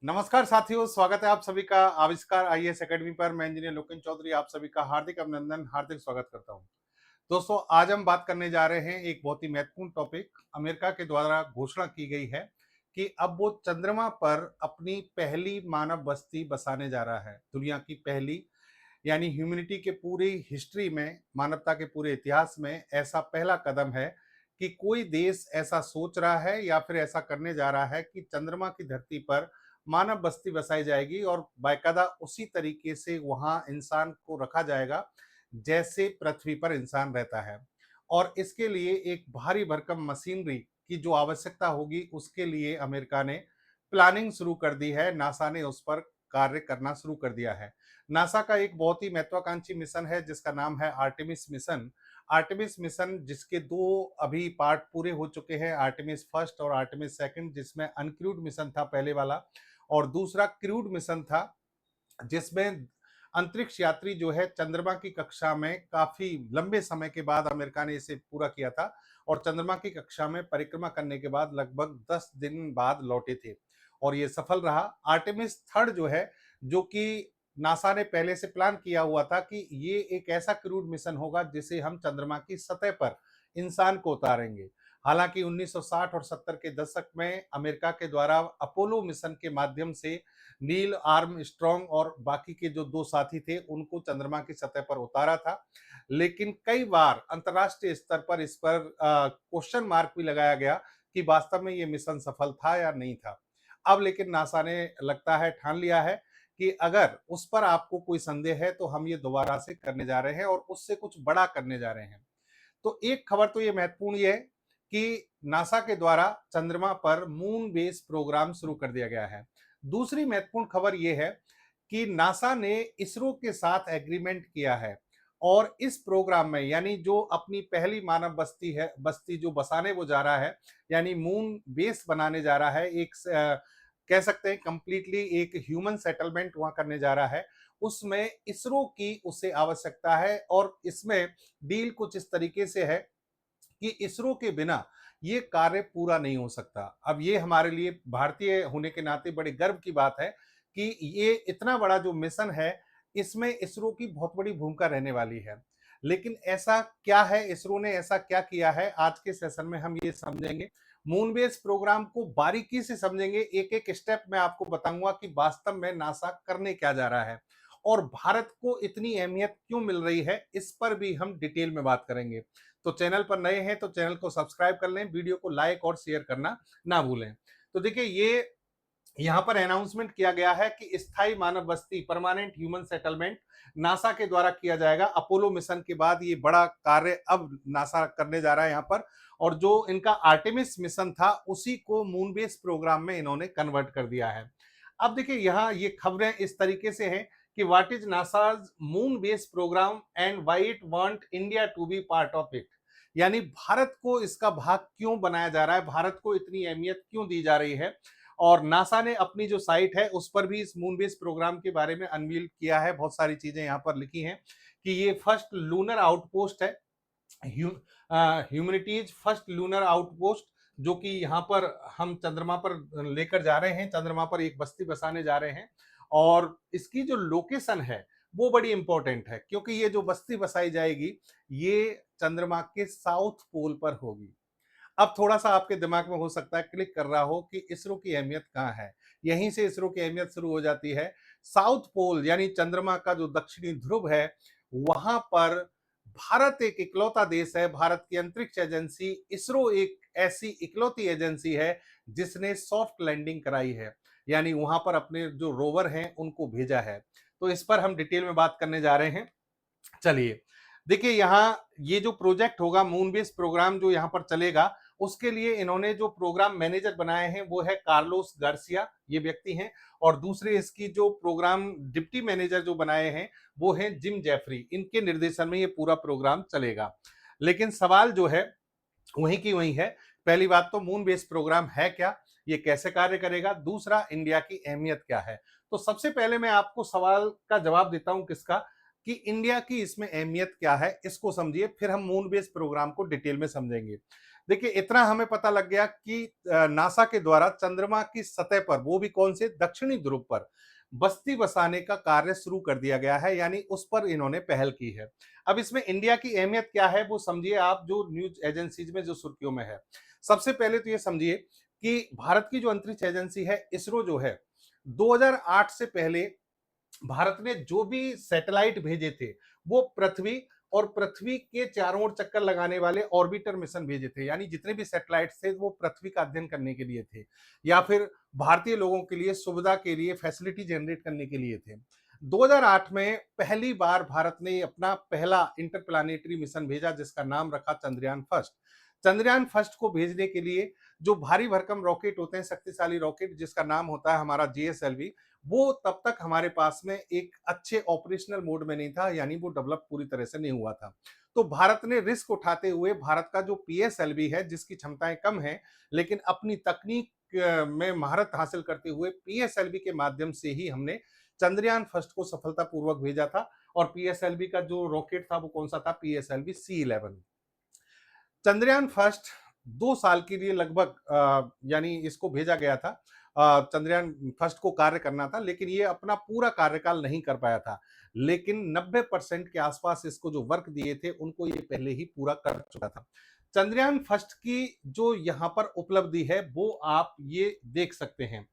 नमस्कार साथियों, स्वागत है आप सभी का आविष्कार आईएएस एकेडमी पर। मैं इंजीनियर लोकेन चौधरी आप सभी का हार्दिक अभिनंदन, हार्दिक स्वागत करता हूं। दोस्तों, आज हम बात करने जा रहे हैं एक बहुत ही महत्वपूर्ण टॉपिक। अमेरिका के द्वारा घोषणा की गई है कि अब वो चंद्रमा पर अपनी पहली मानव बस्ती बसाने जा रहा है। दुनिया की पहली, यानी ह्यूमैनिटी के पूरी हिस्ट्री में, मानवता के पूरे इतिहास में ऐसा पहला कदम है कि कोई देश ऐसा सोच रहा है या फिर ऐसा करने जा रहा है कि चंद्रमा की धरती पर मानव बस्ती बसाई जाएगी और बाकायदा उसी तरीके से वहां इंसान को रखा जाएगा जैसे पृथ्वी पर इंसान रहता है। और इसके लिए एक भारी भरकम मशीनरी की जो आवश्यकता होगी, उसके लिए अमेरिका ने प्लानिंग शुरू कर दी है। नासा ने उस पर कार्य करना शुरू कर दिया है। नासा का एक बहुत ही महत्वाकांक्षी मिशन है जिसका नाम है आर्टेमिस मिशन। आर्टेमिस मिशन जिसके दो अभी पार्ट पूरे हो चुके हैं, आर्टेमिस फर्स्ट और आर्टेमिस सेकंड, जिसमें अनक्रूड मिशन था पहले वाला और दूसरा क्रूड मिशन था, जिसमें अंतरिक्ष यात्री जो है चंद्रमा की कक्षा में काफी लंबे समय के बाद अमेरिका ने इसे पूरा किया था और चंद्रमा की कक्षा में परिक्रमा करने के बाद लगभग 10 दिन बाद लौटे थे और ये सफल रहा। आर्टेमिस थर्ड जो है, जो कि नासा ने पहले से प्लान किया हुआ था कि ये एक ऐसा क्रूड मिशन होगा जिसे हम चंद्रमा की सतह पर इंसान को उतारेंगे। हालांकि 1960 और 70 के दशक में अमेरिका के द्वारा अपोलो मिशन के माध्यम से नील आर्मस्ट्रॉन्ग और बाकी के जो दो साथी थे उनको चंद्रमा की सतह पर उतारा था। लेकिन कई बार अंतर्राष्ट्रीय स्तर पर इस पर क्वेश्चन मार्क भी लगाया गया कि वास्तव में ये मिशन सफल था या नहीं था। अब लेकिन नासा ने लगता है ठान लिया है कि अगर उस पर आपको कोई संदेह है तो हम ये दोबारा से करने जा रहे हैं और उससे कुछ बड़ा करने जा रहे हैं। तो एक खबर तो ये महत्वपूर्ण ये है कि नासा के द्वारा चंद्रमा पर मून बेस प्रोग्राम शुरू कर दिया गया है। दूसरी महत्वपूर्ण खबर ये है कि नासा ने इसरो के साथ एग्रीमेंट किया है और इस प्रोग्राम में, यानी जो अपनी पहली मानव बस्ती है, बस्ती जो बसाने वो जा रहा है, यानी मून बेस बनाने जा रहा है, एक कह सकते हैं कंप्लीटली एक ह्यूमन सेटलमेंट वहां करने जा रहा है। उसमें इसरो की उसे आवश्यकता है और इसमें डील कुछ इस तरीके से है कि इसरो के बिना ये कार्य पूरा नहीं हो सकता। अब ये हमारे लिए भारतीय होने के नाते बड़े गर्व की बात है कि ये इतना बड़ा जो मिशन है, इसमें इसरो की बहुत बड़ी भूमिका रहने वाली है। लेकिन ऐसा क्या है, इसरो ने ऐसा क्या किया है, आज के सेशन में हम ये समझेंगे। मून बेस प्रोग्राम को बारीकी से समझेंगे, एक एक स्टेप मैं आपको बताऊंगा कि वास्तव में नासा करने क्या जा रहा है और भारत को इतनी अहमियत क्यों मिल रही है, इस पर भी हम डिटेल में बात करेंगे। तो चैनल पर नए हैं तो चैनल को सब्सक्राइब कर लें, वीडियो को लाइक और शेयर करना ना भूलें। तो देखिए, ये यहां पर अनाउंसमेंट किया गया है कि स्थायी मानव बस्ती, परमानेंट ह्यूमन सेटलमेंट नासा के द्वारा किया जाएगा। अपोलो मिशन के बाद ये बड़ा कार्य अब नासा करने जा रहा है यहां पर, और जो इनका आर्टेमिस मिशन था उसी को मून बेस प्रोग्राम में इन्होंने कन्वर्ट कर दिया है। अब देखिए, यहाँ ये खबरें इस तरीके से हैं कि what is NASA's moon base program and why it want India to be part of it. यानी भारत को इसका भाग क्यों बनाया जा रहा है, भारत को इतनी अहमियत क्यों दी जा रही है। और नासा ने अपनी जो साइट है उस पर भी इस मून बेस प्रोग्राम के बारे में अनवील किया है। बहुत सारी चीजें यहाँ पर लिखी हैं कि ये फर्स्ट लूनर आउटपोस्ट है, ह्यूमैनिटीज फर्स्ट लूनर आउटपोस्ट, जो कि यहाँ पर हम चंद्रमा पर लेकर जा रहे हैं, चंद्रमा पर एक बस्ती बसाने जा रहे हैं। और इसकी जो लोकेशन है वो बड़ी इंपॉर्टेंट है, क्योंकि ये जो बस्ती बसाई जाएगी ये चंद्रमा के साउथ पोल पर होगी। अब थोड़ा सा आपके दिमाग में हो सकता है क्लिक कर रहा हो कि इसरो की अहमियत कहाँ है। यहीं से इसरो की अहमियत शुरू हो जाती है। साउथ पोल यानी चंद्रमा का जो दक्षिणी ध्रुव है, वहां पर भारत एक इकलौता देश है। भारत की अंतरिक्ष एजेंसी इसरो एक ऐसी इकलौती एजेंसी है जिसने सॉफ्ट लैंडिंग कराई है, यानी वहां पर अपने जो रोवर हैं उनको भेजा है। तो इस पर हम डिटेल में बात करने जा रहे हैं। चलिए, देखिए, यहाँ ये जो प्रोजेक्ट होगा, मून बेस प्रोग्राम जो यहाँ पर चलेगा, उसके लिए इन्होंने जो प्रोग्राम मैनेजर बनाए हैं वो है कार्लोस गार्सिया, ये व्यक्ति हैं। और दूसरे इसकी जो प्रोग्राम डिप्टी मैनेजर जो बनाए हैं वो हैं जिम जेफरी। इनके निर्देशन में ये पूरा प्रोग्राम चलेगा। लेकिन सवाल जो है वहीं की वहीं है। पहली बात तो मून बेस प्रोग्राम है क्या, ये कैसे कार्य करेगा, दूसरा इंडिया की अहमियत क्या है। तो सबसे पहले मैं आपको सवाल का जवाब देता हूं, किसका, कि इंडिया की इसमें अहमियत क्या है, इसको समझिए, फिर हम मून बेस प्रोग्राम को डिटेल में समझेंगे। देखिए इतना हमें पता लग गया कि नासा के द्वारा चंद्रमा की सतह पर, वो भी कौन से, दक्षिणी ध्रुव पर बस्ती बसाने का कार्य शुरू कर दिया गया है, यानी उस पर इन्होंने पहल की है। अब इसमें इंडिया की अहमियत क्या है वो समझिए आप, जो न्यूज एजेंसीज में जो सुर्खियों में है। सबसे पहले तो ये समझिए कि भारत की जो अंतरिक्ष एजेंसी है इसरो जो है, 2008 से पहले भारत ने जो भी सैटेलाइट भेजे थे वो पृथ्वी और पृथ्वी के चारों ओर चक्कर लगाने वाले ऑर्बिटर मिशन भेजे थे, यानी जितने भी सैटेलाइट थे वो पृथ्वी का अध्ययन करने के लिए थे या फिर भारतीय लोगों के लिए सुविधा के लिए फैसिलिटी जनरेट करने के लिए थे। 2008 में पहली बार भारत ने अपना पहला इंटरप्लानेटरी मिशन भेजा जिसका नाम रखा चंद्रयान फर्स्ट। चंद्रयान फर्स्ट को भेजने के लिए जो भारी भरकम रॉकेट होते हैं, शक्तिशाली रॉकेट जिसका नाम होता है हमारा जीएसएलवी, वो तब तक हमारे पास में एक अच्छे ऑपरेशनल मोड में नहीं था, यानी वो डेवलप पूरी तरह से नहीं हुआ था। तो भारत ने रिस्क उठाते हुए भारत का जो पीएसएलवी है जिसकी क्षमताएं कम हैं, लेकिन अपनी तकनीक में महारत हासिल करते हुए पीएसएलवी के माध्यम से ही हमने चंद्रयान फर्स्ट को सफलतापूर्वक भेजा था। और पीएसएलवी का जो रॉकेट था वो कौन सा था, पीएसएलवी C11। चंद्रयान फर्स्ट 2 साल के लिए लगभग यानी इसको भेजा गया था। चंद्रयान फर्स्ट को कार्य करना था, लेकिन ये अपना पूरा कार्यकाल नहीं कर पाया था। लेकिन 90% के आसपास इसको जो वर्क दिए थे उनको ये पहले ही पूरा कर चुका था। चंद्रयान फर्स्ट की जो यहाँ पर उपलब्धि है वो आप ये देख सकते हैं।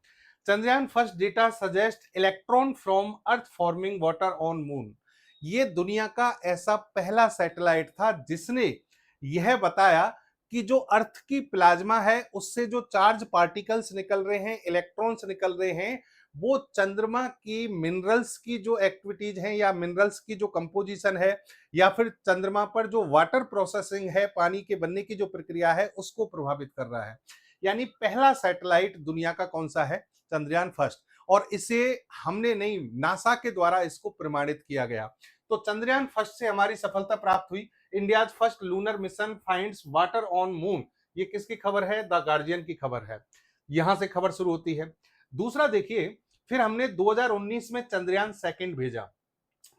Chandrayaan first data suggest electron from earth forming water on moon. ये दुनिया का ऐसा पहला सैटेलाइट था जिसने यह बताया कि जो अर्थ की प्लाज्मा है उससे जो चार्ज पार्टिकल्स निकल रहे हैं, इलेक्ट्रॉन्स निकल रहे हैं, वो चंद्रमा की मिनरल्स की जो एक्टिविटीज हैं या मिनरल्स की जो कंपोजिशन है या फिर चंद्रमा पर जो वाटर प्रोसेसिंग है, पानी के बनने की जो प्रक्रिया है उसको प्रभावित कर रहा है। यानी पहला सैटेलाइट दुनिया का कौन सा है, चंद्रयान फर्स्ट। और इसे हमने नहीं, नासा के द्वारा इसको प्रमाणित किया गया। तो चंद्रयान फर्स्ट से हमारी सफलता प्राप्त हुई। India first lunar mission finds water on moon. ये किसकी खबर है, द गार्जियन की खबर है। यहां से खबर शुरू होती है। दूसरा देखिए, फिर हमने 2019 में चंद्रयान सेकंड भेजा।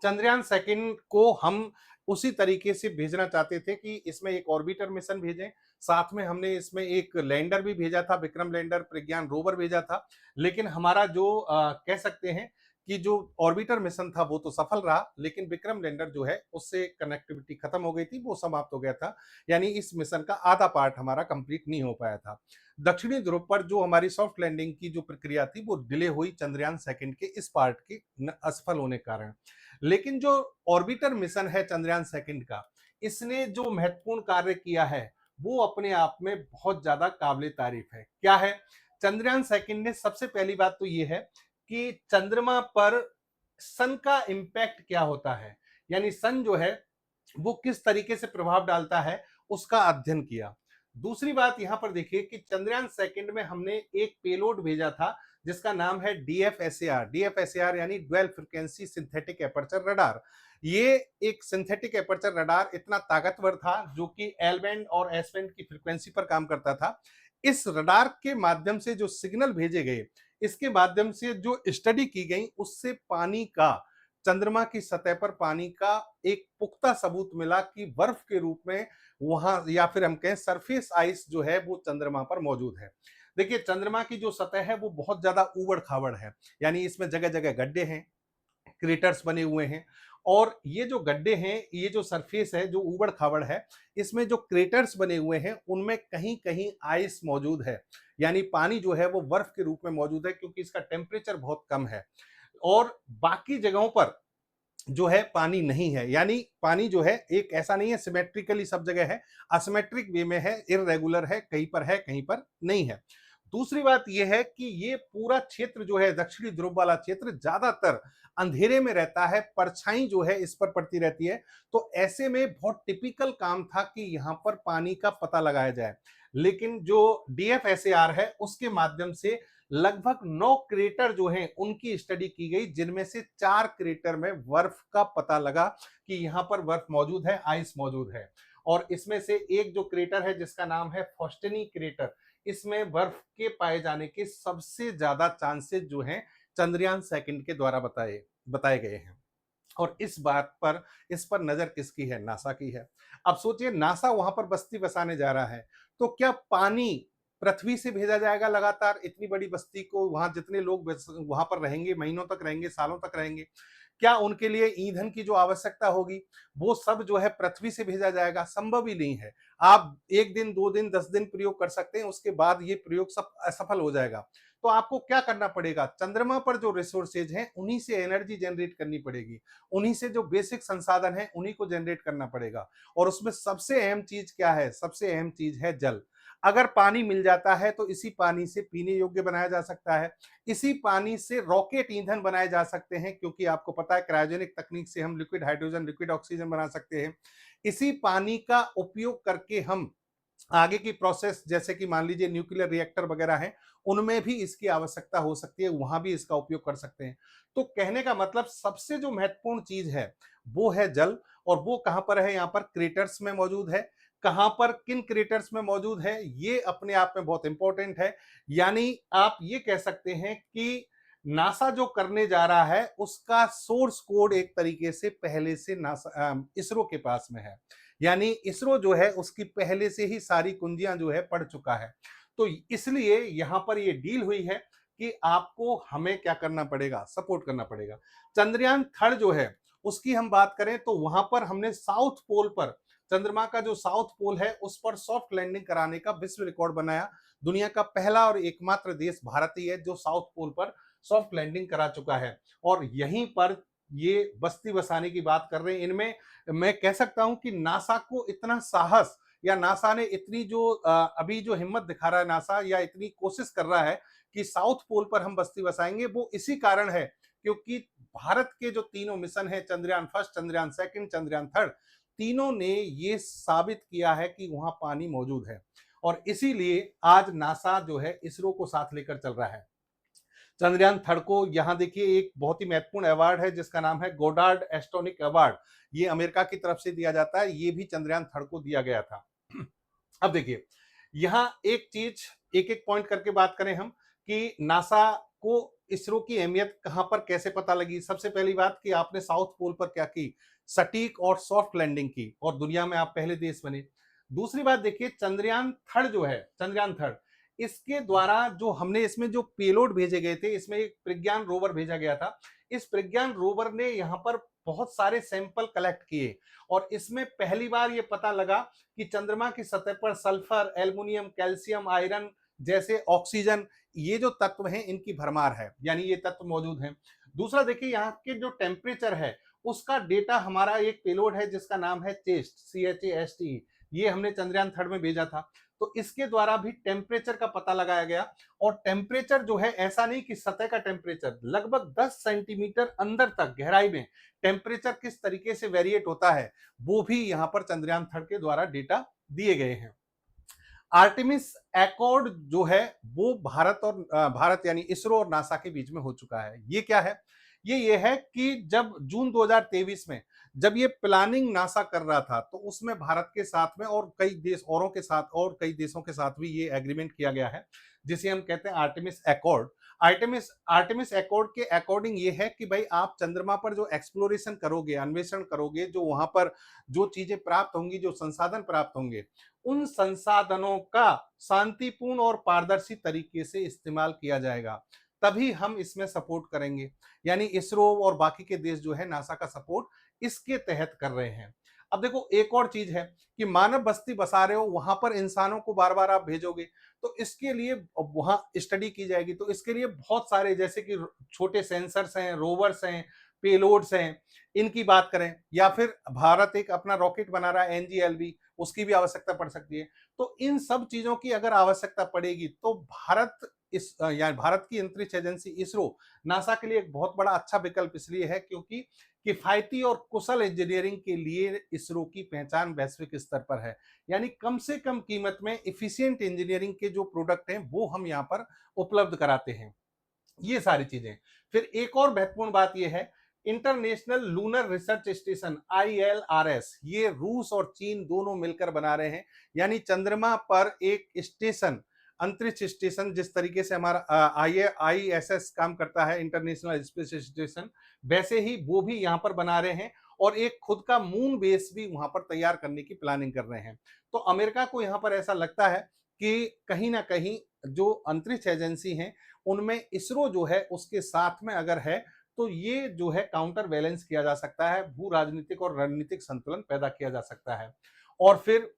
चंद्रयान सेकंड को हम उसी तरीके से भेजना चाहते थे कि इसमें एक ऑर्बिटर मिशन भेजें, साथ में हमने इसमें एक लैंडर भी भेजा था, विक्रम लैंडर, प्रज्ञान रोवर भेजा था। लेकिन हमारा जो कह सकते हैं कि जो ऑर्बिटर मिशन था वो तो सफल रहा, लेकिन विक्रम लैंडर जो है उससे कनेक्टिविटी खत्म हो गई थी, वो समाप्त हो गया था। यानी इस मिशन का आधा पार्ट हमारा कंप्लीट नहीं हो पाया था। दक्षिणी ध्रुव पर जो हमारी सॉफ्ट लैंडिंग की जो प्रक्रिया थी वो डिले हुई चंद्रयान सेकंड के इस पार्ट के असफल होने के कारण। लेकिन जो ऑर्बिटर मिशन है चंद्रयान सेकंड का, इसने जो महत्वपूर्ण कार्य किया है वो अपने आप में बहुत ज्यादा काबिले तारीफ है। क्या है, चंद्रयान सेकंड ने सबसे पहली बात तो ये है कि चंद्रमा पर सन का इंपैक्ट क्या होता है, यानी सन जो है वो किस तरीके से प्रभाव डालता है उसका अध्ययन किया। दूसरी बात यहां पर देखिए कि चंद्रयान सेकंड में हमने एक पेलोड भेजा था जिसका नाम है डीएफएसएआर। डीएफएसएआर यानी dual frequency synthetic aperture radar. ये एक सिंथेटिक एपर्चर रडार इतना ताकतवर था जो कि एल बैंड और एस बैंड की फ्रीक्वेंसी पर काम करता था। इस रडार के माध्यम से जो सिग्नल भेजे गए, इसके माध्यम से जो स्टडी की गई उससे पानी का, चंद्रमा की सतह पर पानी का एक पुख्ता सबूत मिला कि बर्फ के रूप में वहां, या फिर हम कहें सरफेस आइस जो है वो चंद्रमा पर मौजूद है। देखिए चंद्रमा की जो सतह है वो बहुत ज्यादा उबड़ खाबड़ है, यानी इसमें जगह जगह गड्ढे हैं, क्रेटर्स बने हुए हैं। और ये जो गड्ढे हैं, ये जो सरफेस है जो उबड़ खाबड़ है, इसमें जो क्रेटर्स बने हुए हैं उनमें कहीं कहीं आइस मौजूद है, यानी पानी जो है वो बर्फ के रूप में मौजूद है क्योंकि इसका टेम्परेचर बहुत कम है। और बाकी जगहों पर जो है पानी नहीं है, यानी पानी जो है एक ऐसा नहीं है सिमेट्रिकली सब जगह है, असिमेट्रिक वे में है, इरेगुलर है कहीं पर नहीं है। दूसरी बात यह है कि ये पूरा क्षेत्र जो है दक्षिणी ध्रुव वाला क्षेत्र ज्यादातर अंधेरे में रहता है, परछाई जो है इस पर पड़ती रहती है। तो ऐसे में बहुत टिपिकल काम था कि यहाँ पर पानी का पता लगाया जाए। लेकिन जो डीएफएसएआर है उसके माध्यम से लगभग 9 क्रेटर जो हैं उनकी स्टडी की गई, जिनमें से 4 क्रेटर में बर्फ का पता लगा कि यहां पर बर्फ मौजूद है, आइस मौजूद है। और इसमें से एक जो क्रेटर है जिसका नाम है फोस्टेनी क्रेटर, इसमें बर्फ के पाए जाने के सबसे ज्यादा चांसेस जो हैं चंद्रयान सेकंड के द्वारा बताए बताए गए हैं। और इस पर नजर किसकी है? नासा की है। अब सोचिए, नासा वहां पर बस्ती बसाने जा रहा है, तो क्या पानी पृथ्वी से भेजा जाएगा लगातार इतनी बड़ी बस्ती को? वहां जितने लोग वहां पर रहेंगे, महीनों तक रहेंगे, सालों तक रहेंगे, क्या उनके लिए ईंधन की जो आवश्यकता होगी वो सब जो है पृथ्वी से भेजा जाएगा? संभव ही नहीं है। आप 1 दिन 2 दिन 10 दिन प्रयोग कर सकते हैं, उसके बाद ये प्रयोग सब असफल हो जाएगा। तो आपको क्या करना पड़ेगा? चंद्रमा पर जो रिसोर्सेज हैं उन्हीं से एनर्जी जनरेट करनी पड़ेगी, उन्हीं से जो बेसिक संसाधन है उन्हीं को जनरेट करना पड़ेगा। और उसमें सबसे अहम चीज क्या है? सबसे अहम चीज है जल। अगर पानी मिल जाता है तो इसी पानी से पीने योग्य बनाया जा सकता है, इसी पानी से रॉकेट ईंधन बनाए जा सकते हैं, क्योंकि आपको पता है क्रायोजेनिक तकनीक से हम लिक्विड हाइड्रोजन, लिक्विड ऑक्सीजन बना सकते हैं। इसी पानी का उपयोग करके हम आगे की प्रोसेस, जैसे कि मान लीजिए न्यूक्लियर रिएक्टर वगैरह हैं, उनमें भी इसकी आवश्यकता हो सकती है, वहां भी इसका उपयोग कर सकते हैं। तो कहने का मतलब सबसे जो महत्वपूर्ण चीज है वो है जल। और वो कहां पर है? यहाँ पर क्रेटर्स में मौजूद है। कहां पर, किन क्रेटर्स में मौजूद है, ये अपने आप में बहुत इंपॉर्टेंट है। यानी आप ये कह सकते हैं कि नासा जो करने जा रहा है उसका सोर्स कोड एक तरीके से पहले से नासा इसरो के पास में है। यानी इसरो जो है उसकी पहले से ही सारी कुंजियां जो है पढ़ चुका है। तो इसलिए यहां पर ये डील हुई है कि आपको हमें क्या करना पड़ेगा? सपोर्ट करना पड़ेगा। चंद्रयान थर्ड जो है उसकी हम बात करें तो वहां पर हमने साउथ पोल पर, चंद्रमा का जो साउथ पोल है उस पर सॉफ्ट लैंडिंग कराने का विश्व रिकॉर्ड बनाया। दुनिया का पहला और एकमात्र देश भारत ही है जो साउथ पोल पर सॉफ्ट लैंडिंग करा चुका है। और यहीं पर ये बस्ती बसाने की बात कर रहे हैं। इनमें मैं कह सकता हूं कि नासा को इतना साहस, या नासा ने इतनी जो अभी जो हिम्मत दिखा रहा है नासा, या इतनी कोशिश कर रहा है कि साउथ पोल पर हम बस्ती बसाएंगे, वो इसी कारण है क्योंकि भारत के जो तीनों मिशन है, Chandrayaan first, Chandrayaan second, Chandrayaan third, तीनों ने ये साबित किया है कि वहां पानी मौजूद है। और इसीलिए आज नासा जो है इसरो को साथ लेकर चल रहा है। चंद्रयान थर्ड को यहां देखिए एक बहुत ही महत्वपूर्ण अवार्ड है जिसका नाम है गोडार्ड एस्ट्रोनिक अवार्ड। ये अमेरिका की तरफ से दिया जाता है, ये भी चंद्रयान थर्ड को दिया गया था। अब देखिए, यहां एक चीज, एक एक पॉइंट करके बात करें हम कि नासा को इसरो की अहमियत कहां पर कैसे पता लगी। सबसे पहली बात कि आपने साउथ पोल पर क्या की? सटीक और सॉफ्ट लैंडिंग की, और दुनिया में आप पहले देश बने। दूसरी बात देखिए, चंद्रयान थर्ड जो है, चंद्रयान थर्ड, इसके द्वारा जो हमने इसमें जो पेलोड भेजे गए थे, इसमें एक प्रज्ञान रोवर भेजा गया था। इस प्रज्ञान रोवर ने यहां पर बहुत सारे सैंपल कलेक्ट किए, और इसमें पहली बार यह पता लगा कि चंद्रमा की सतह पर सल्फर, एल्युमिनियम, कैल्शियम, आयरन जैसे ऑक्सीजन, ये जो तत्व हैं इनकी भरमार है, यानी ये तत्व मौजूद हैं। दूसरा देखिए, यहाँ के जो टेम्परेचर है उसका डेटा, हमारा एक पेलोड है जिसका नाम है चेस्ट, CHAST, ये हमने चंद्रयान थर्ड में भेजा था। तो इसके द्वारा भी टेम्परेचर का पता लगाया गया। और टेम्परेचर जो है, ऐसा नहीं कि सतह का टेम्परेचर, लगभग 10 सेंटीमीटर अंदर तक गहराई में टेम्परेचर किस तरीके से वेरिएट होता है, वो भी यहां पर चंद्रयान थर्ड के द्वारा डेटा दिए गए हैं। आर्टेमिस एकॉर्ड जो है वो भारत यानी इसरो और नासा के बीच में हो चुका है। ये क्या है? ये है कि जब जून 2023 में जब ये प्लानिंग नासा कर रहा था तो उसमें भारत के साथ में और कई देश औरों के साथ और कई देशों के साथ भी ये एग्रीमेंट किया गया है, जिसे हम कहते हैं Artemis accord. Artemis Artemis accord के अकॉर्डिंग ये है कि भाई आप चंद्रमा पर जो एक्सप्लोरेशन करोगे, अन्वेषण करोगे, जो वहां पर जो चीजें प्राप्त होंगी, जो संसाधन प्राप्त होंगे, उन संसाधनों का शांतिपूर्ण और पारदर्शी तरीके से इस्तेमाल किया जाएगा, तभी हम इसमें सपोर्ट करेंगे। यानी इसरो और बाकी के देश जो है नासा का सपोर्ट इसके तहत कर रहे हैं। अब देखो, एक और चीज है कि मानव बस्ती बसा रहे हो, वहां पर इंसानों को बार बार आप भेजोगे, तो इसके लिए वहां स्टडी की जाएगी। तो इसके लिए बहुत सारे, जैसे कि छोटे सेंसर्स हैं, रोवर्स हैं, पेलोड्स हैं, इनकी बात करें, या फिर भारत एक अपना रॉकेट बना रहा है NGLV, उसकी भी आवश्यकता पड़ सकती है। तो इन सब चीजों की अगर आवश्यकता पड़ेगी तो भारत की अंतरिक्ष एजेंसी इसरो नासा के लिए एक बहुत बड़ा अच्छा विकल्प इसलिए है क्योंकि किफायती और कुशल इंजीनियरिंग के लिए इसरो की पहचान वैश्विक स्तर पर है। यानी कम से कम कीमत में इफिशियंट इंजीनियरिंग के जो प्रोडक्ट हैं वो हम यहाँ पर उपलब्ध कराते हैं। ये सारी चीजें। फिर एक और महत्वपूर्ण बात यह है, international lunar research station ILRS, ये रूस और चीन दोनों मिलकर बना रहे हैं। यानी चंद्रमा पर एक स्टेशन अंतरिक्ष स्टेशन जिस तरीके से हमारा ISS काम करता है, इंटरनेशनल स्पेस स्टेशन, वैसे ही वो भी यहाँ पर बना रहे हैं और एक खुद का मून बेस भी वहां पर तैयार करने की प्लानिंग कर रहे हैं। तो अमेरिका को यहाँ पर ऐसा लगता है कि कहीं ना कहीं जो अंतरिक्ष एजेंसी हैं उनमें इसरो जो है उसके साथ में अगर है तो ये जो है काउंटर बैलेंस किया जा सकता है, भू राजनीतिक और रणनीतिक संतुलन पैदा किया जा सकता है। और फिर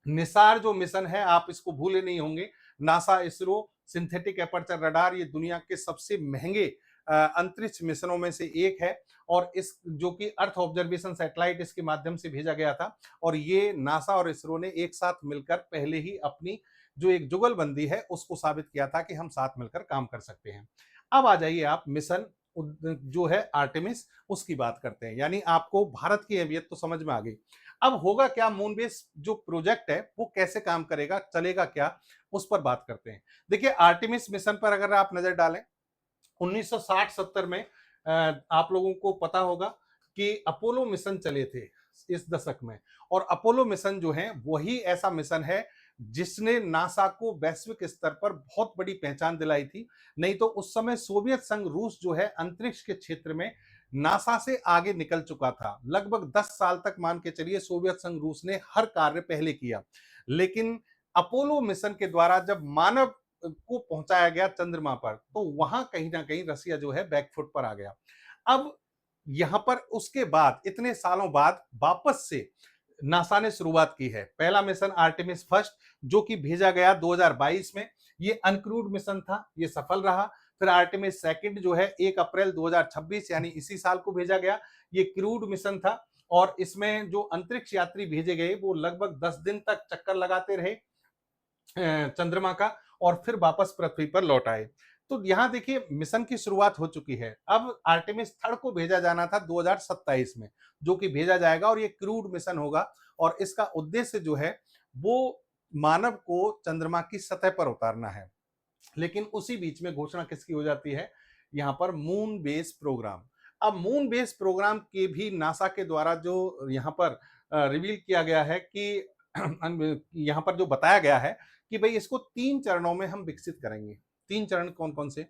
निसार जो मिशन है आप इसको भूले नहीं होंगे, NASA ISRO synthetic aperture radar, ये दुनिया के सबसे महंगे अंतरिक्ष मिशनों में से एक है और इस जो कि अर्थ ऑब्जर्वेशन सैटेलाइट इसके माध्यम से भेजा गया था और ये नासा और इसरो ने एक साथ मिलकर पहले ही अपनी जो एक जुगलबंदी है उसको साबित किया था कि हम साथ मिलकर काम कर सकते हैं। अब आ जाइए आप मिशन जो है आर्टेमिस उसकी बात करते हैं, यानी आपको भारत की अहमियत तो समझ में आ गई। अब होगा क्या, मून बेस जो प्रोजेक्ट है वो कैसे काम करेगा, चलेगा क्या, उस पर बात करते हैं। देखिए आर्टेमिस मिशन पर अगर आप नजर डालें 1960-70 में आप लोगों को पता होगा कि अपोलो मिशन चले थे इस दशक में, और अपोलो मिशन जो है वही ऐसा मिशन है जिसने नासा को वैश्विक स्तर पर बहुत बड़ी पहचान दिलाई थी। नहीं तो उस समय सोवियत संघ रूस जो है अंतरिक्ष के क्षेत्र में नासा से आगे निकल चुका था। लगभग 10 साल तक मान के चलिए सोवियत संघ रूस ने हर कार्य पहले किया, लेकिन अपोलो मिशन के द्वारा जब मानव को पहुंचाया गया चंद्रमा पर तो वहां कहीं ना कहीं रसिया जो है बैकफुट पर आ गया। अब यहां पर उसके बाद इतने सालों बाद वापस से नासा ने शुरुआत की है। पहला मिशन आर्टेमिस फर्स्ट जो कि भेजा गया 2022 में, ये अनक्रूड मिशन था, ये सफल रहा। फिर आर्टेमिस सेकंड जो है 1 अप्रैल 2026 यानी इसी साल को भेजा गया, ये क्रूड मिशन था और इसमें जो अंतरिक्ष यात्री भेजे गए वो लगभग 10 दिन तक चक्कर लगाते रहे चंद्रमा का और फिर वापस पृथ्वी पर लौट आए। तो यहां देखिए मिशन की शुरुआत हो चुकी है। अब आर्टेमिस थर्ड को भेजा जाना था 2027 में, जो कि भेजा जाएगा और ये क्रूड मिशन होगा और इसका उद्देश्य जो है वो मानव को चंद्रमा की सतह पर उतारना है। लेकिन उसी बीच में घोषणा किसकी हो जाती है, यहां पर मून बेस प्रोग्राम। अब मून बेस प्रोग्राम के भी नासा के द्वारा जो यहां पर रिवील किया गया है कि यहां पर जो बताया गया है कि भाई इसको 3 चरणों में हम विकसित करेंगे। 3 चरण कौन कौन से?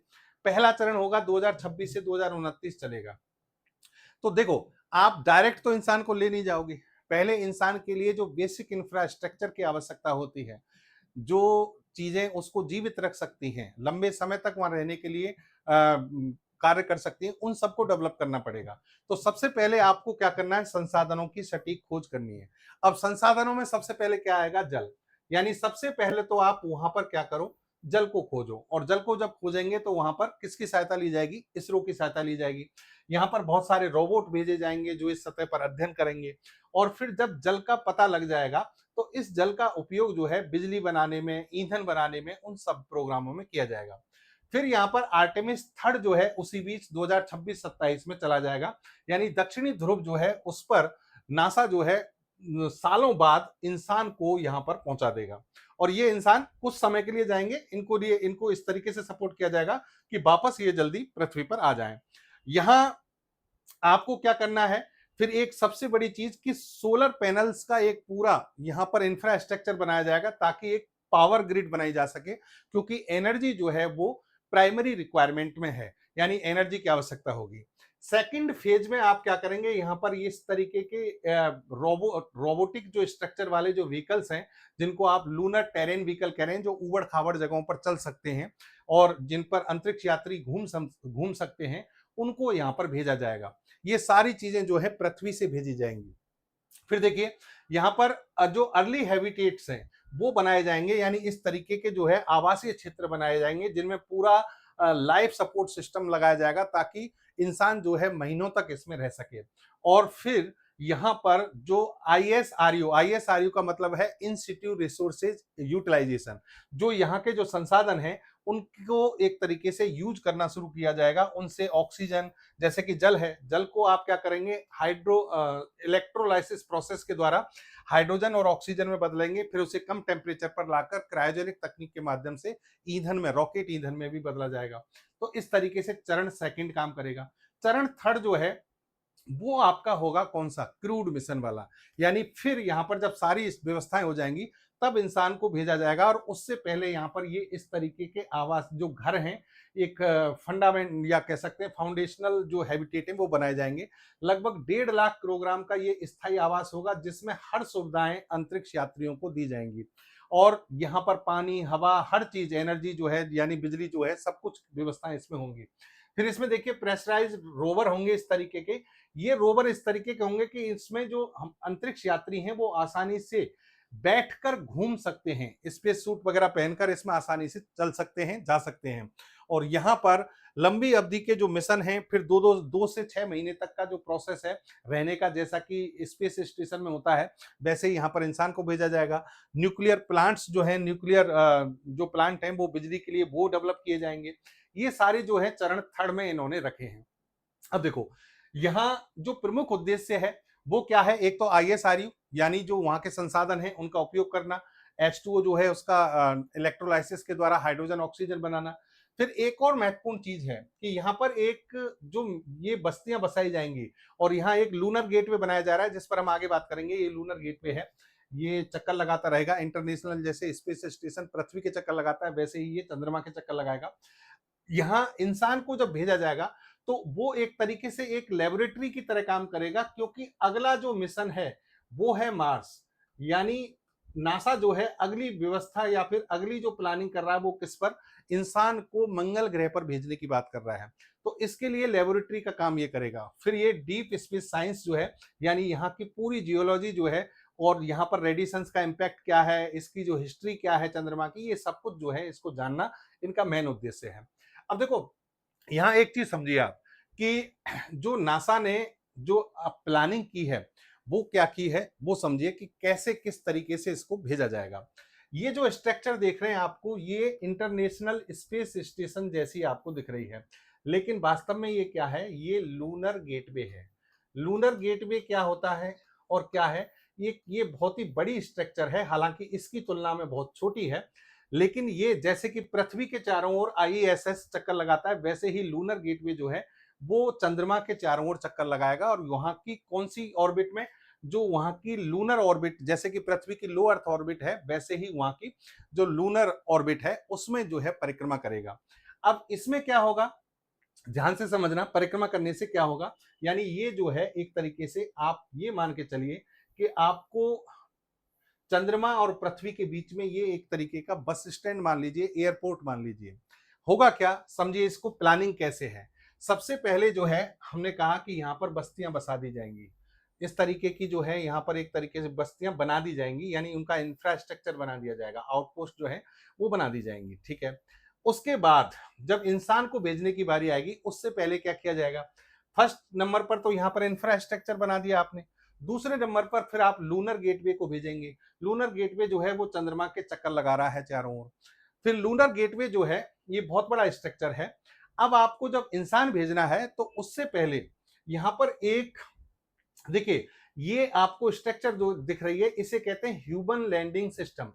पहला चरण होगा 2026 से 2029 चलेगा। तो देखो आप डायरेक्ट तो इंसान को ले नहीं जाओगे, पहले इंसान के लिए जो बेसिक इंफ्रास्ट्रक्चर की आवश्यकता होती है, जो चीजें उसको जीवित रख सकती हैं, लंबे समय तक वहां रहने के लिए कार्य कर सकती हैं, उन सबको डेवलप करना पड़ेगा। तो सबसे पहले आपको क्या करना है, संसाधनों की सटीक खोज करनी है। अब संसाधनों में सबसे पहले क्या आएगा, जल। यानी सबसे पहले तो आप वहां पर क्या करो, जल को खोजो, और जल को जब खोजेंगे तो वहां पर किसकी सहायता ली जाएगी, इसरो की सहायता ली जाएगी। यहाँ पर बहुत सारे रोबोट भेजे जाएंगे जो इस सतह पर अध्ययन करेंगे और फिर जब जल का पता लग जाएगा तो इस जल का उपयोग जो है बिजली बनाने में, ईंधन बनाने में, उन सब प्रोग्रामों में किया जाएगा। फिर यहाँ पर आर्टेमिस थर्ड जो है उसी बीच 2026-27 में चला जाएगा, यानी दक्षिणी ध्रुव जो है उस पर नासा जो है सालों बाद इंसान को यहां पर पहुंचा देगा और ये इंसान कुछ समय के लिए जाएंगे, इनको इस तरीके से सपोर्ट किया जाएगा कि वापस ये जल्दी पृथ्वी पर आ जाएं। यहां आपको क्या करना है, फिर एक सबसे बड़ी चीज कि सोलर पैनल्स का एक पूरा यहां पर इंफ्रास्ट्रक्चर बनाया जाएगा ताकि एक पावर ग्रिड बनाई जा सके, क्योंकि एनर्जी जो है वो प्राइमरी रिक्वायरमेंट में है, यानी एनर्जी की आवश्यकता होगी। सेकंड फेज में आप क्या करेंगे, यहां पर इस तरीके के रोबोटिक जो स्ट्रक्चर वाले जो व्हीकल्स हैं, जिनको आप लूनर टेरेन व्हीकल कह रहे हैं, जो उबड़ खाबड़ जगहों पर चल सकते हैं और जिन पर अंतरिक्ष यात्री घूम सकते हैं, उनको यहां पर भेजा जाएगा। ये सारी चीजें जो है पृथ्वी से भेजी जाएंगी। फिर देखिए यहां पर जो अर्ली हैबिटेट्स हैं वो बनाए जाएंगे, यानी इस तरीके के जो है आवासीय क्षेत्र बनाए जाएंगे जिनमें पूरा लाइफ सपोर्ट सिस्टम लगाया जाएगा ताकि इंसान जो है महीनों तक इसमें रह सके। और फिर यहां पर जो आईएसआरयू का मतलब है इन सिटू रिसोर्सेज यूटिलाइजेशन, जो यहाँ के जो संसाधन हैं उनको एक तरीके से यूज करना शुरू किया जाएगा। उनसे ऑक्सीजन, जैसे कि जल है, जल को आप क्या करेंगे, इलेक्ट्रोलाइसिस प्रोसेस के द्वारा हाइड्रोजन और ऑक्सीजन में बदलेंगे, फिर उसे कम टेम्परेचर पर लाकर क्रायोजेनिक तकनीक के माध्यम से ईंधन में, रॉकेट ईंधन में भी बदला जाएगा। तो इस तरीके से चरण सेकंड काम करेगा। चरण थर्ड जो है वो आपका होगा कौन सा, क्रूड मिशन वाला। यानी फिर यहां पर जब सारी व्यवस्थाएं हो जाएंगी तब इंसान को भेजा जाएगा। और उससे पहले यहाँ पर ये इस तरीके के आवास जो घर हैं, एक फंडामेंट या कह सकते हैं फाउंडेशनल जो हैबिटेट है वो बनाए जाएंगे। लगभग 1.5 लाख किलोग्राम का ये स्थायी आवास होगा, जिसमें हर सुविधाएं अंतरिक्ष यात्रियों को दी जाएंगी। और यहाँ पर पानी, हवा, हर चीज, एनर्जी जो है यानी बिजली जो है, सब कुछ व्यवस्थाएं इसमें होंगी। फिर इसमें देखिए प्रेशराइज्ड रोवर होंगे इस तरीके के। ये रोवर इस तरीके के होंगे कि इसमें जो हम अंतरिक्ष यात्री हैं वो आसानी से बैठकर घूम सकते हैं, स्पेस सूट वगैरह पहनकर इसमें आसानी से चल सकते हैं, जा सकते हैं। और यहाँ पर लंबी अवधि के जो मिशन हैं, फिर दो से 6 महीने तक का जो प्रोसेस है रहने का, जैसा कि स्पेस स्टेशन में होता है वैसे ही यहाँ पर इंसान को भेजा जाएगा। न्यूक्लियर प्लांट्स जो है, न्यूक्लियर जो प्लांट हैं वो बिजली के लिए वो डेवलप किए जाएंगे। ये सारे जो है चरण थर्ड में इन्होंने रखे हैं। अब देखो यहाँ जो प्रमुख उद्देश्य है वो क्या है, एक तो ISRU यानी जो वहां के संसाधन है उनका उपयोग करना, H2O जो है उसका इलेक्ट्रोलाइसिस के द्वारा हाइड्रोजन ऑक्सीजन बनाना। फिर एक और महत्वपूर्ण चीज है कि यहाँ पर एक जो ये बस्तियां बसाई जाएंगी, और यहाँ एक लूनर गेटवे बनाया जा रहा है जिस पर हम आगे बात करेंगे। ये लूनर गेटवे है, ये चक्कर लगाता रहेगा इंटरनेशनल, जैसे स्पेस स्टेशन पृथ्वी के चक्कर लगाता है वैसे ही ये चंद्रमा के चक्कर लगाएगा। यहाँ इंसान को जब भेजा जाएगा तो वो एक तरीके से एक लेबोरेटरी की तरह काम करेगा, क्योंकि अगला जो मिशन है वो है मार्स। यानी नासा जो है अगली व्यवस्था या फिर अगली जो प्लानिंग कर रहा है वो किस पर, इंसान को मंगल ग्रह पर भेजने की बात कर रहा है। तो इसके लिए लेबोरेटरी का काम ये करेगा। फिर ये डीप स्पेस साइंस जो है, यानी यहाँ की पूरी जियोलॉजी जो है, और यहाँ पर रेडिएशंस का इम्पैक्ट क्या है, इसकी जो हिस्ट्री क्या है चंद्रमा की, ये सब कुछ जो है इसको जानना इनका मेन उद्देश्य है। अब देखो यहाँ एक चीज समझिए आप कि जो नासा ने जो प्लानिंग की है वो क्या की है, वो समझिए कि कैसे किस तरीके से इसको भेजा जाएगा। ये जो स्ट्रक्चर देख रहे हैं आपको, ये इंटरनेशनल स्पेस स्टेशन जैसी आपको दिख रही है, लेकिन वास्तव में ये क्या है, ये लूनर गेटवे है। लूनर गेटवे क्या होता है और क्या है, ये बहुत ही बड़ी स्ट्रक्चर है, हालांकि इसकी तुलना में बहुत छोटी है। लेकिन ये जैसे कि पृथ्वी के चारों ओर ISS चक्कर लगाता है, वैसे ही लूनर गेटवे जो है वो चंद्रमा के चारों ओर चक्कर लगाएगा। और वहां की कौन सी ऑर्बिट में, जो वहां की लूनर ऑर्बिट, जैसे कि पृथ्वी की लो अर्थ ऑर्बिट है वैसे ही वहां की जो लूनर ऑर्बिट है उसमें जो है परिक्रमा करेगा। अब इसमें क्या होगा, ध्यान से समझना, परिक्रमा करने से क्या होगा, यानी ये जो है एक तरीके से आप ये मान के चलिए कि आपको चंद्रमा और पृथ्वी के बीच में ये एक तरीके का बस स्टैंड मान लीजिए, एयरपोर्ट मान लीजिए। होगा क्या, समझिए इसको प्लानिंग कैसे है। सबसे पहले जो है हमने कहा कि यहाँ पर बस्तियां बसा दी जाएंगी, इस तरीके की जो है यहाँ पर एक तरीके से बस्तियां बना दी जाएंगी, यानी उनका इंफ्रास्ट्रक्चर बना दिया जाएगा, आउटपोस्ट जो है वो बना दी जाएंगी, ठीक है। उसके बाद जब इंसान को भेजने की बारी आएगी उससे पहले क्या किया जाएगा, फर्स्ट नंबर पर तो यहाँ पर इंफ्रास्ट्रक्चर बना दिया आपने। दूसरे नंबर पर फिर आप लूनर गेटवे को भेजेंगे। लूनर गेटवे जो है वो चंद्रमा के चक्कर लगा रहा है चारों ओर। फिर लूनर गेटवे जो है ये बहुत बड़ा स्ट्रक्चर है। अब आपको जब इंसान भेजना है तो उससे पहले यहाँ पर एक, देखिए ये आपको स्ट्रक्चर जो दिख रही है इसे कहते हैं ह्यूमन लैंडिंग सिस्टम।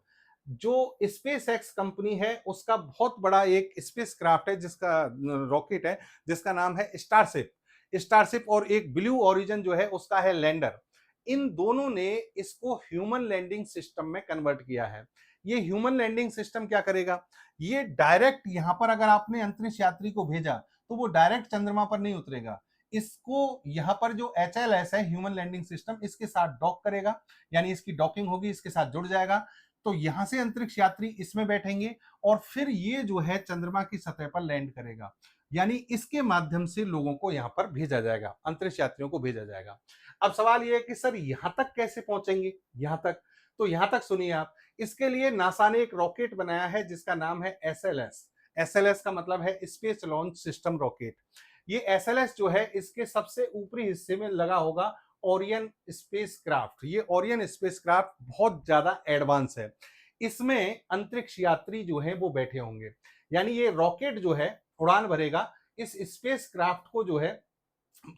जो स्पेस एक्स कंपनी है उसका बहुत बड़ा एक स्पेस क्राफ्ट है, जिसका रॉकेट है, जिसका नाम है स्टारशिप। स्टारशिप और एक ब्लू ओरिजिन जो है उसका है लैंडर। इन दोनों ने इसको ह्यूमन लैंडिंग सिस्टम में कन्वर्ट किया है। ये ह्यूमन लैंडिंग सिस्टम क्या करेगा, ये डायरेक्ट यहां पर अगर आपने अंतरिक्ष यात्री को भेजा तो वो डायरेक्ट चंद्रमा पर नहीं उतरेगा। इसको यहां पर जो HLS है, ह्यूमन लैंडिंग सिस्टम, इसके साथ डॉक करेगा, यानी इसकी डॉकिंग होगी, इसके साथ जुड़ जाएगा। तो यहां से अंतरिक्ष यात्री इसमें बैठेंगे और फिर ये जो है चंद्रमा की सतह पर लैंड करेगा। यानी इसके माध्यम से लोगों को यहां पर भेजा जाएगा, अंतरिक्ष यात्रियों को भेजा जाएगा। अब सवाल यह है कि सर यहां तक कैसे पहुंचेंगे, यहां तक, तो यहां तक सुनिए आप। इसके लिए नासा ने एक रॉकेट बनाया है जिसका नाम है SLS। SLS का मतलब है स्पेस लॉन्च सिस्टम रॉकेट। ये SLS जो है इसके सबसे ऊपरी हिस्से में लगा होगा ओरियन स्पेस क्राफ्ट। ये ओरियन स्पेस क्राफ्ट बहुत ज्यादा एडवांस है, इसमें अंतरिक्ष यात्री जो है वो बैठे होंगे। यानी ये रॉकेट जो है उड़ान भरेगा, इस स्पेस क्राफ्ट को जो है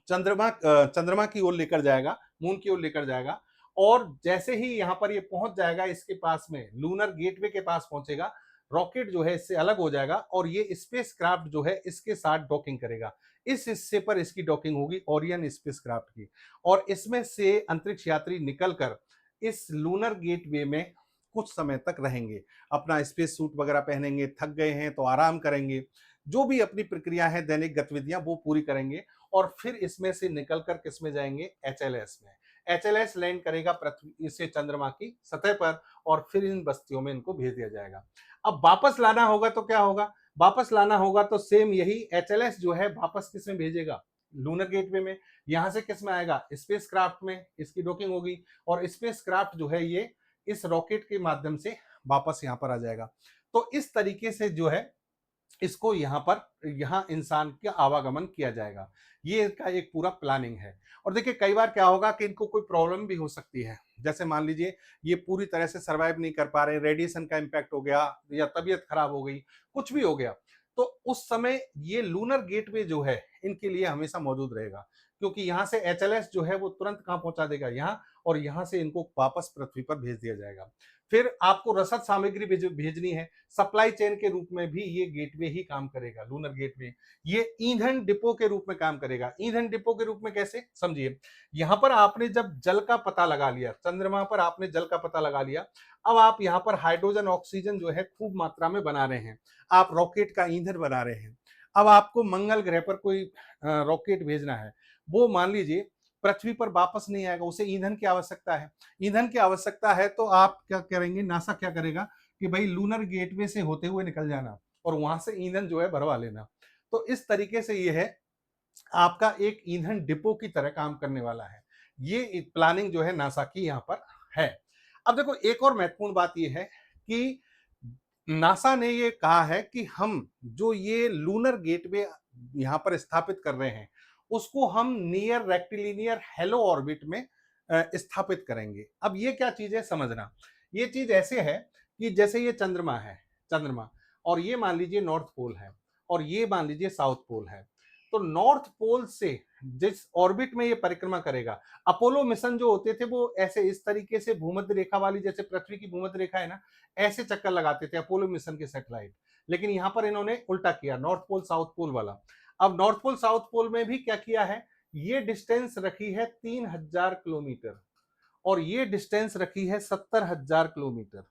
चंद्रमा की ओर लेकर जाएगा, मून की ओर लेकर जाएगा। और जैसे ही यहां पर ये पहुंच जाएगा, इसके पास में लूनर गेटवे के पास पहुंचेगा, रॉकेट जो है इससे अलग हो जाएगा और ये स्पेस क्राफ्ट जो है इसके साथ डॉकिंग करेगा। इस हिस्से पर इसकी डॉकिंग होगी ओरियन स्पेस क्राफ्ट की, और इसमें से अंतरिक्ष यात्री निकलकर इस लूनर गेटवे में कुछ समय तक रहेंगे, अपना स्पेस सूट वगैरह पहनेंगे, थक गए हैं तो आराम करेंगे, जो भी अपनी प्रक्रिया है दैनिक गतिविधियां वो पूरी करेंगे और फिर इसमें से निकलकर किस में जाएंगे, एचएलएस में। एचएलएस लैंड करेगा पृथ्वी से चंद्रमा की सतह पर और फिर इन बस्तियों में इनको भेज दिया जाएगा। अब वापस लाना होगा तो क्या होगा, वापस लाना होगा तो सेम यही एचएलएस जो है वापस किस में भेजेगा, लूनर गेटवे में। यहां से किस में आएगा, स्पेस क्राफ्ट में, इसकी डॉकिंग होगी और स्पेस क्राफ्ट जो है ये इस रॉकेट के माध्यम से वापस यहां पर आ जाएगा। तो इस तरीके से जो है इसको यहां इंसान का आवागमन किया जाएगा। ये इसका एक पूरा प्लानिंग है। और देखिए कई बार क्या होगा कि इनको कोई प्रॉब्लम भी हो सकती है, जैसे मान लीजिए ये पूरी तरह से सरवाइव नहीं कर पा रहे, रेडिएशन का इम्पैक्ट हो गया या तबीयत खराब हो गई, कुछ भी हो गया, तो उस समय ये लूनर गेटवे जो है इनके लिए हमेशा मौजूद रहेगा, क्योंकि यहां से एचएलएस जो है वो तुरंत कहां पहुंचा देगा, यहाँ, और यहां से इनको वापस पृथ्वी पर भेज दिया जाएगा। फिर आपको रसद सामग्री भेजनी है, सप्लाई चेन के रूप में भी ये गेटवे ही काम करेगा, लूनर गेटवे। ये ईंधन डिपो के रूप में काम करेगा। ईंधन डिपो के रूप में कैसे, समझिए, यहां पर आपने जब जल का पता लगा लिया, चंद्रमा पर आपने जल का पता लगा लिया, अब आप यहां पर हाइड्रोजन ऑक्सीजन जो है खूब मात्रा में बना रहे हैं, आप रॉकेट का ईंधन बना रहे हैं। अब आपको मंगल ग्रह पर कोई रॉकेट भेजना है, वो मान लीजिए पृथ्वी पर वापस नहीं आएगा, उसे ईंधन की आवश्यकता है। ईंधन की आवश्यकता है तो आप क्या करेंगे, नासा क्या करेगा कि भाई लूनर गेटवे से होते हुए निकल जाना और वहां से ईंधन जो है भरवा लेना। तो इस तरीके से ये है आपका एक ईंधन डिपो की तरह काम करने वाला है। ये प्लानिंग जो है नासा की यहाँ पर है। अब देखो एक और महत्वपूर्ण बात ये है कि नासा ने ये कहा है कि हम जो ये लूनर गेटवे यहाँ पर स्थापित कर रहे हैं उसको हम नियर रेक्टिलिनियर हेलो ऑर्बिट में स्थापित करेंगे। अब ये क्या चीज है समझना, ये चीज ऐसे है कि जैसे ये चंद्रमा है, चंद्रमा, और ये मान लीजिए नॉर्थ पोल है और ये मान लीजिए साउथ पोल है। तो नॉर्थ पोल से जिस ऑर्बिट में ये परिक्रमा करेगा, अपोलो मिशन जो होते थे वो ऐसे इस तरीके से भूमध्य रेखा वाली, जैसे पृथ्वी की भूमध्य रेखा है ना, ऐसे चक्कर लगाते थे अपोलो मिशन के सैटेलाइट। लेकिन यहां पर इन्होंने उल्टा किया, नॉर्थ पोल साउथ पोल वाला। अब नॉर्थ पोल साउथ पोल में भी क्या किया है, ये डिस्टेंस रखी है 3000 किलोमीटर और ये डिस्टेंस रखी है 70,000 किलोमीटर।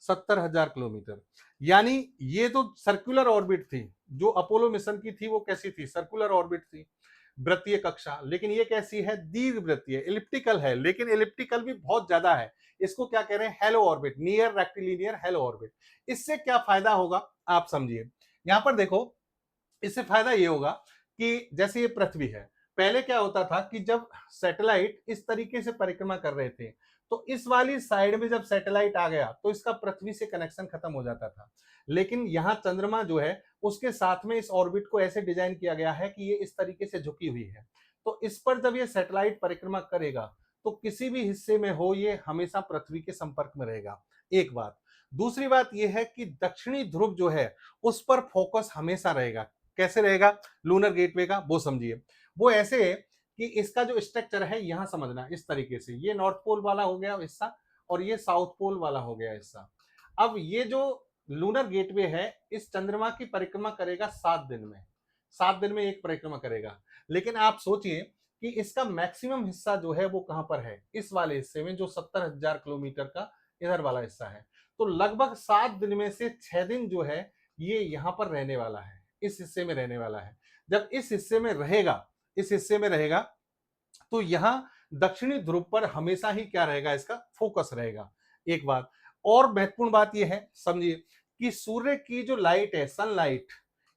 70,000 किलोमीटर, यानी ये तो सर्कुलर ऑर्बिट थी, जो अपोलो मिशन की थी वो कैसी थी, सर्कुलर ऑर्बिट थी, वृत्तीय कक्षा। लेकिन ये कैसी है, दीर्घ वृत्तीय, इलिप्टिकल है, लेकिन इलिप्टिकल भी बहुत ज्यादा है। इसको क्या कह रहे हैं, hello orbit, near rectilinear hello orbit. इससे क्या फायदा होगा आप समझिए, यहां पर देखो, इससे फायदा ये होगा कि जैसे ये पृथ्वी है, पहले क्या होता था कि जब सैटेलाइट इस तरीके से परिक्रमा कर रहे थे तो इस वाली साइड में जब सैटेलाइट आ गया तो इसका पृथ्वी से कनेक्शन खत्म हो जाता था। लेकिन यहाँ चंद्रमा जो है उसके साथ में इस ऑर्बिट को ऐसे डिजाइन किया गया है कि ये इस तरीके से झुकी हुई है, तो इस पर जब ये सैटेलाइट परिक्रमा करेगा तो किसी भी हिस्से में हो ये हमेशा पृथ्वी के संपर्क में रहेगा, एक बात। दूसरी बात यह है कि दक्षिणी ध्रुव जो है उस पर फोकस हमेशा रहेगा। कैसे रहेगा लूनर गेटवे का, वो समझिए, वो ऐसे है कि इसका जो स्ट्रक्चर है यहां समझना, इस तरीके से ये नॉर्थ पोल वाला हो गया हिस्सा और ये साउथ पोल वाला हो गया हिस्सा। अब ये जो लूनर गेटवे है इस चंद्रमा की परिक्रमा करेगा 7 दिन में, 7 दिन में एक परिक्रमा करेगा। लेकिन आप सोचिए कि इसका मैक्सिमम हिस्सा जो है वो कहां पर है, इस वाले हिस्से में जो 70,000 किलोमीटर का इधर वाला हिस्सा है। तो लगभग 7 दिन में से 6 दिन जो है ये यहां पर रहने वाला है, इस हिस्से में रहने वाला है। जब इस हिस्से में रहेगा, इस हिस्से में रहेगा तो यहां दक्षिणी ध्रुव पर हमेशा ही क्या रहेगा, इसका फोकस रहेगा। एक बात और महत्वपूर्ण बात यह है समझिए कि सूर्य की जो लाइट है, सनलाइट,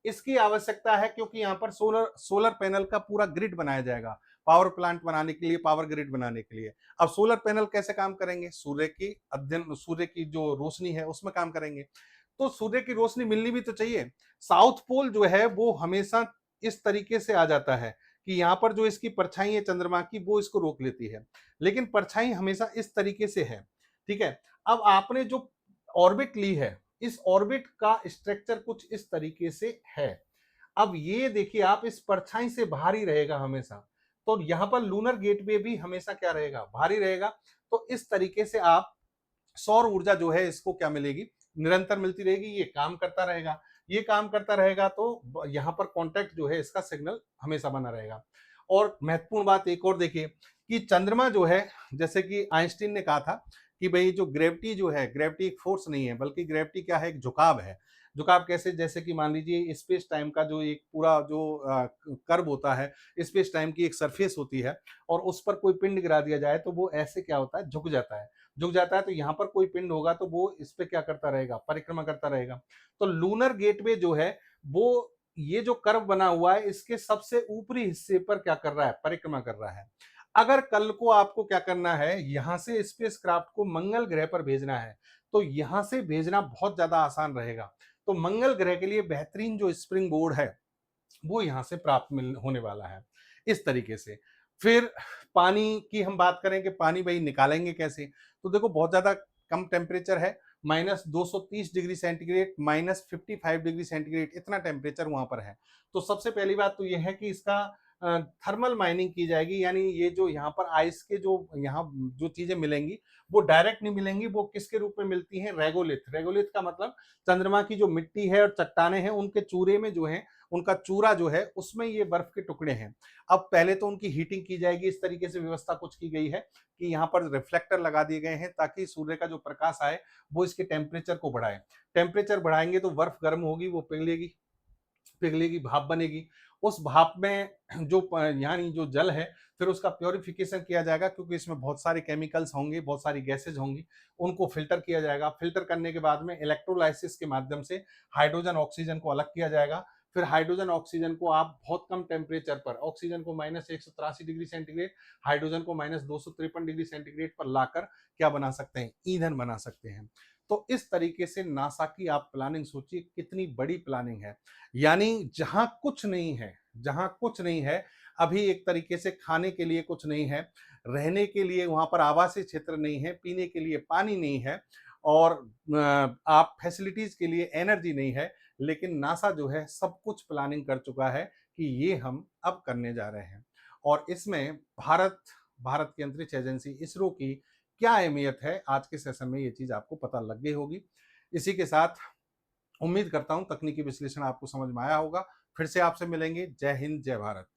इसकी आवश्यकता है क्योंकि यहां पर सोलर सोलर पैनल का पूरा ग्रिड बनाया जाएगा पावर प्लांट बनाने के लिए, पावर ग्रिड बनाने के लिए। अब सोलर पैनल कैसे काम करेंगे, सूर्य की अध्ययन, सूर्य की जो रोशनी है उसमें काम करेंगे, तो सूर्य की रोशनी मिलनी भी तो चाहिए। साउथ पोल जो है वो हमेशा इस तरीके से आ जाता है कि यहाँ पर जो इसकी परछाई है चंद्रमा की वो इसको रोक लेती है, लेकिन परछाई हमेशा इस तरीके से है, ठीक है। अब आपने जो ऑर्बिट ली है, इस ऑर्बिट का स्ट्रक्चर कुछ इस तरीके से है। अब ये देखिए आप, इस परछाई से बाहर ही रहेगा हमेशा, तो यहां पर लूनर गेटवे भी हमेशा क्या रहेगा, भारी रहेगा। तो इस तरीके से आप सौर ऊर्जा जो है इसको क्या मिलेगी, निरंतर मिलती रहेगी, ये काम करता रहेगा, ये काम करता रहेगा, तो यहाँ पर कांटेक्ट जो है इसका सिग्नल हमेशा बना रहेगा। और महत्वपूर्ण बात एक और देखिए कि चंद्रमा जो है, जैसे कि आइंस्टीन ने कहा था कि भाई जो ग्रेविटी जो है, ग्रेविटी एक फोर्स नहीं है, बल्कि ग्रेविटी क्या है, एक झुकाव है। झुकाव कैसे? जैसे कि मान लीजिए स्पेस टाइम का जो एक पूरा जो कर्व होता है, स्पेस टाइम की एक सरफेस होती है और उस पर कोई पिंड गिरा दिया जाए तो वो ऐसे क्या होता है, झुक जाता है। झुक जाता है तो यहाँ पर कोई पिंड होगा तो वो इस पे क्या करता रहेगा, परिक्रमा करता रहेगा। तो लूनर गेटवे जो है वो ये जो कर्व बना हुआ है इसके सबसे ऊपरी हिस्से पर क्या कर रहा है, परिक्रमा कर रहा है। अगर कल को आपको क्या करना है, यहां से स्पेसक्राफ्ट को मंगल ग्रह पर भेजना है तो यहां से भेजना बहुत ज्यादा आसान रहेगा। तो मंगल ग्रह के लिए बेहतरीन जो स्प्रिंग बोर्ड है वो यहां से प्राप्त मिल होने वाला है इस तरीके से। फिर पानी की हम बात करें कि पानी भाई निकालेंगे कैसे, तो देखो बहुत ज्यादा कम टेम्परेचर है, -230 डिग्री सेंटीग्रेड, -55 डिग्री सेंटीग्रेड, इतना टेम्परेचर वहां पर है। तो सबसे पहली बात तो यह है कि इसका थर्मल माइनिंग की जाएगी, यानी ये जो यहाँ पर आइस के जो यहाँ जो चीजें मिलेंगी वो डायरेक्ट नहीं मिलेंगी, वो किसके रूप में मिलती हैं, रेगोलिथ। रेगोलिथ का मतलब चंद्रमा की जो मिट्टी है और चट्टाने हैं उनके चूरे में जो है, उनका चूरा जो है उसमें ये बर्फ के टुकड़े हैं। अब पहले तो उनकी हीटिंग की जाएगी, इस तरीके से व्यवस्था कुछ की गई है कि यहाँ पर रिफ्लेक्टर लगा दिए गए हैं ताकि सूर्य का जो प्रकाश आए वो इसके टेम्परेचर को बढ़ाए। टेम्परेचर बढ़ाएंगे तो बर्फ गर्म होगी, वो पिघलेगी, पिघलेगी, भाप बनेगी। उस भाप में जो यानी जो जल है फिर उसका प्योरिफिकेशन किया जाएगा, क्योंकि इसमें बहुत सारे केमिकल्स होंगे, बहुत सारी गैसेज होंगी, उनको फिल्टर किया जाएगा। फिल्टर करने के बाद में इलेक्ट्रोलाइसिस के माध्यम से हाइड्रोजन ऑक्सीजन को अलग किया जाएगा। फिर हाइड्रोजन ऑक्सीजन को आप बहुत कम टेम्परेचर पर, ऑक्सीजन को -183 डिग्री सेंटीग्रेड, हाइड्रोजन को -253 डिग्री सेंटीग्रेड पर लाकर क्या बना सकते हैं, ईंधन बना सकते हैं। तो इस तरीके से नासा की आप प्लानिंग सोचिए, कितनी बड़ी प्लानिंग है। यानी जहां कुछ नहीं है, जहां कुछ नहीं है, अभी एक तरीके से खाने के लिए कुछ नहीं है, रहने के लिए वहां पर आवासीय क्षेत्र नहीं है, पीने के लिए पानी नहीं है, और आप फैसिलिटीज के लिए एनर्जी नहीं है, लेकिन नासा जो है सब कुछ प्लानिंग कर चुका है कि ये हम अब करने जा रहे हैं। और इसमें भारत, भारत की अंतरिक्ष एजेंसी इसरो की क्या अहमियत है, आज के सेशन में ये चीज आपको पता लग गई होगी। इसी के साथ उम्मीद करता हूं तकनीकी विश्लेषण आपको समझ में आया होगा। फिर से आपसे मिलेंगे। जय हिंद, जय भारत।